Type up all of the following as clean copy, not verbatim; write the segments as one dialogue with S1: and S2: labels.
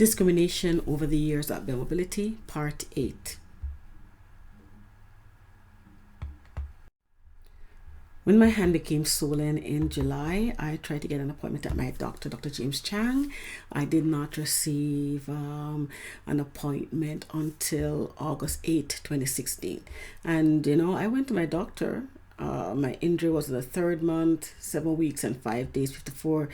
S1: Discrimination over the years at mobility, Part 8. When my hand became swollen in July, I tried to get an appointment at my doctor, Dr. James Chang. I did not receive an appointment until August 8, 2016. And, I went to my doctor. My injury was in the 3rd month, 7 weeks and 5 days, 54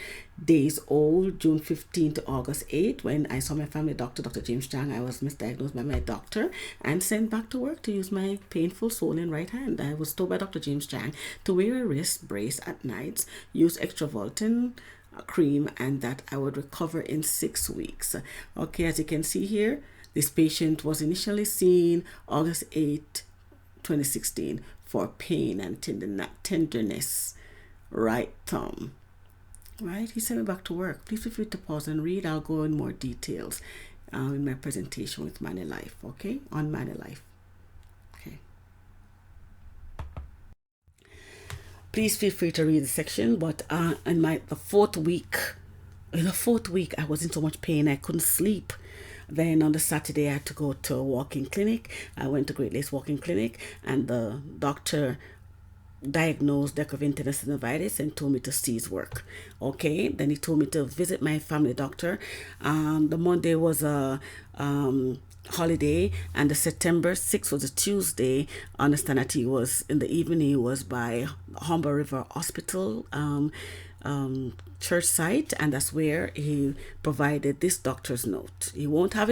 S1: days old, June 15 to August 8. When I saw my family doctor, Dr. James Chang, I was misdiagnosed by my doctor and sent back to work to use my painful swollen right hand. I was told by Dr. James Chang to wear a wrist brace at nights, use extravoltin cream, and that I would recover in 6 weeks. Okay, as you can see here, this patient was initially seen August 8, 2016 for pain and tenderness, right thumb. Right, he sent me back to work. Please feel free to pause and read. I'll go in more details in my presentation with Money Life, okay? On Money Life. Okay. Please feel free to read the section, but in the fourth week, I was in so much pain I couldn't sleep. Then on the Saturday, I had to go to a walk-in clinic. I went to Great Lakes Walk-in Clinic, and the doctor diagnosed tendinitis and told me to cease work. Okay, then he told me to visit my family doctor. The Monday was a holiday, and the September 6th was a Tuesday. I understand that he was in the evening. He was by Humber River Hospital church site, and that's where he provided this doctor's note. He won't have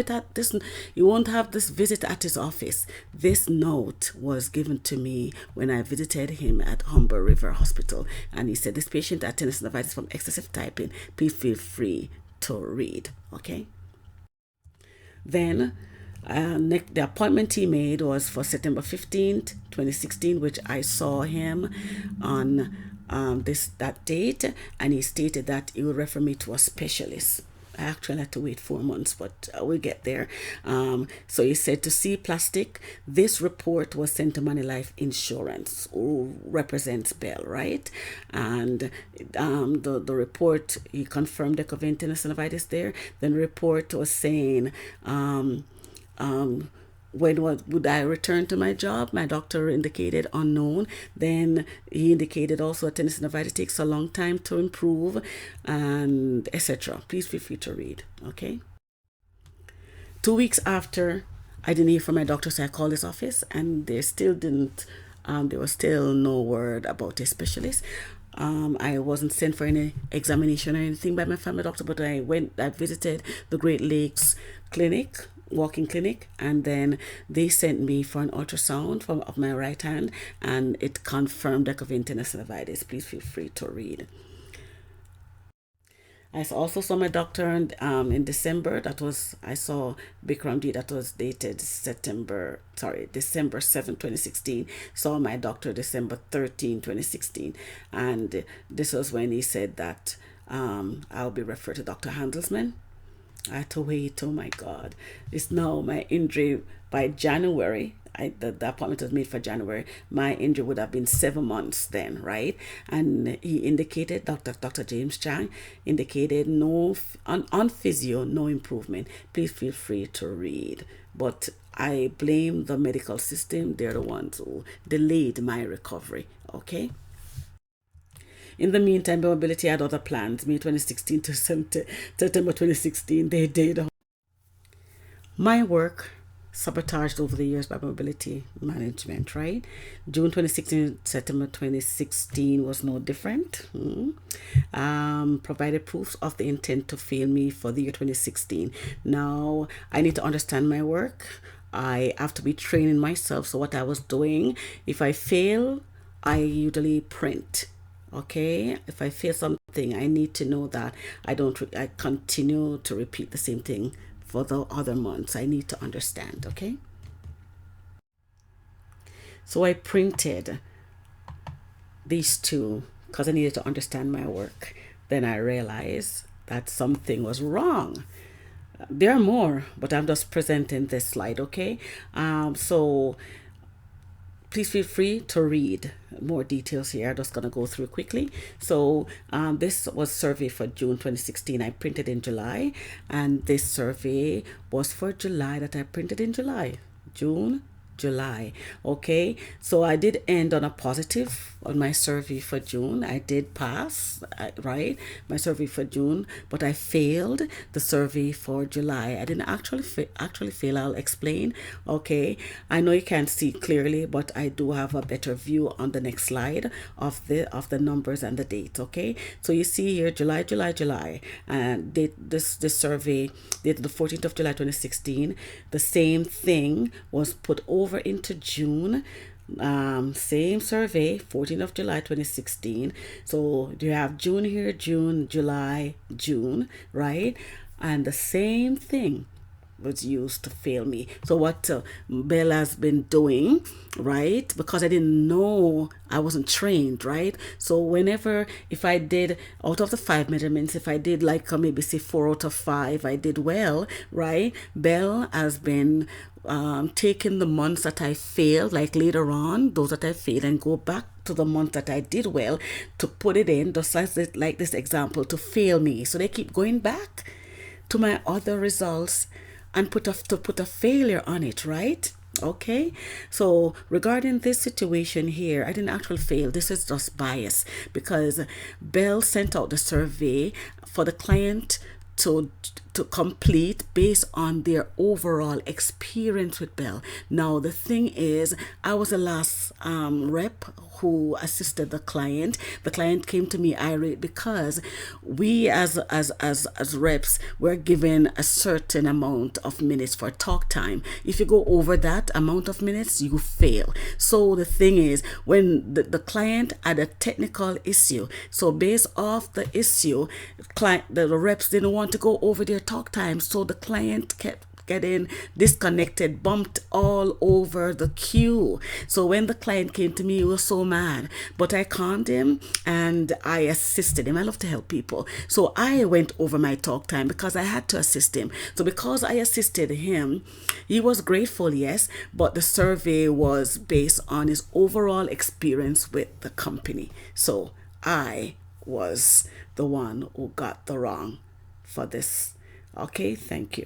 S1: this visit at his office. This note was given to me when I visited him at Humber River Hospital, and he said, "This patient had tendinitis from excessive typing. Please feel free to read." Okay. Then the appointment he made was for September 15th, 2016, which I saw him on that date, and he stated that he would refer me to a specialist. I actually had to wait 4 months, but we'll get there. So he said to see plastic. This report was sent to Money Life Insurance, who represents Bell, right? And the report, he confirmed tendinitis there. Then the report was saying, when would I return to my job? My doctor indicated unknown. Then he indicated also tendinitis takes a long time to improve, and etc. Please feel free to read. Okay. 2 weeks after, I didn't hear from my doctor, so I called his office, and they still didn't. There was still no word about a specialist. I wasn't sent for any examination or anything by my family doctor, but I visited the Great Lakes Clinic, walk-in clinic, and then they sent me for an ultrasound of my right hand, and it confirmed tendinitis. Please feel free to read. I also saw my doctor in December. I saw Bikram D. That was dated December 7, 2016. Saw my doctor December 13, 2016. And this was when he said that I'll be referred to Dr. Handelsman. I had to wait. Oh my God. It's now my injury by January. The appointment was made for January. My injury would have been 7 months then, right? And he indicated, Dr. James Chang indicated on physio, no improvement. Please feel free to read. But I blame the medical system. They're the ones who delayed my recovery, okay? In the meantime, mobility had other plans. May 2016 to September 2016, they did. My work sabotaged over the years by mobility management, right? June 2016, September 2016 was no different. Provided proofs of the intent to fail me for the year 2016. Now, I need to understand my work. I have to be training myself. So what I was doing, if I fail, I usually print. Okay, if I feel something, I need to know that I continue to repeat the same thing for the other months. I need to understand, okay? So I printed these two because I needed to understand my work. Then I realized that something was wrong. There are more, but I'm just presenting this slide, okay? So please feel free to read more details here. I'm just going to go through quickly. So this was survey for June 2016. I printed in July, and this survey was for July that I printed in July. July. Okay, so I did end on a positive on my survey for June. I did pass, right, my survey for June, but I failed the survey for July. I didn't actually fail. I'll explain. Okay, I know you can't see clearly, but I do have a better view on the next slide of the numbers and the date. Okay, so you see here July, and this survey dated the 14th of July 2016. The same thing was put over into June, same survey, 14th of July 2016. So you have June here, June, July, June, right? And the same thing was used to fail me. So what Bell has been doing, right, because I didn't know, I wasn't trained, right? So whenever, if I did out of the 5 measurements, if I did like maybe say 4 out of 5, I did well, right? Bell has been taking the months that I failed, like later on, those that I failed, and go back to the month that I did well to put it in, just like this example, to fail me. So they keep going back to my other results and put a failure on it, right? Okay, so regarding this situation here, I didn't actually fail. This is just bias, because Bell sent out the survey for the client to complete based on their overall experience with Bell. Now the thing is, I was the last rep who assisted the client. The client came to me irate because we as reps were given a certain amount of minutes for talk time. If you go over that amount of minutes, you fail. So the thing is, when the client had a technical issue, so based off the issue, the reps didn't want to go over their talk time, so the client kept getting disconnected, bumped all over the queue. So when the client came to me, he was so mad, but I calmed him and I assisted him. I love to help people, so I went over my talk time because I had to assist him. So because I assisted him, he was grateful, yes, but the survey was based on his overall experience with the company. So I was the one who got the wrong for this. Okay, thank you.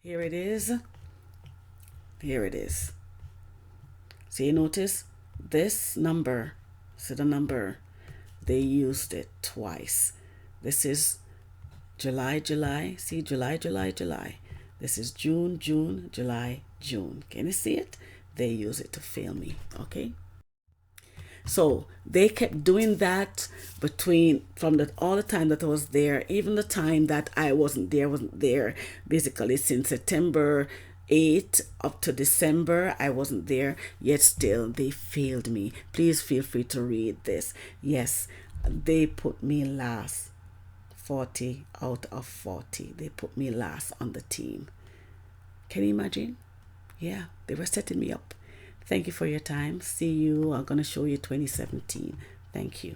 S1: Here it is. Here it is. So you notice this number, so the number, they used it twice. This is July, see, July. This is June, July, June. Can you see it? They use it to fail me, okay? So they kept doing that from all the time that I was there, even the time that I wasn't there, basically since September 8th up to December, I wasn't there, yet still they failed me. Please feel free to read this. Yes, they put me last, 40 out of 40. They put me last on the team. Can you imagine? Yeah, they were setting me up. Thank you for your time. See you. I'm going to show you 2017. Thank you.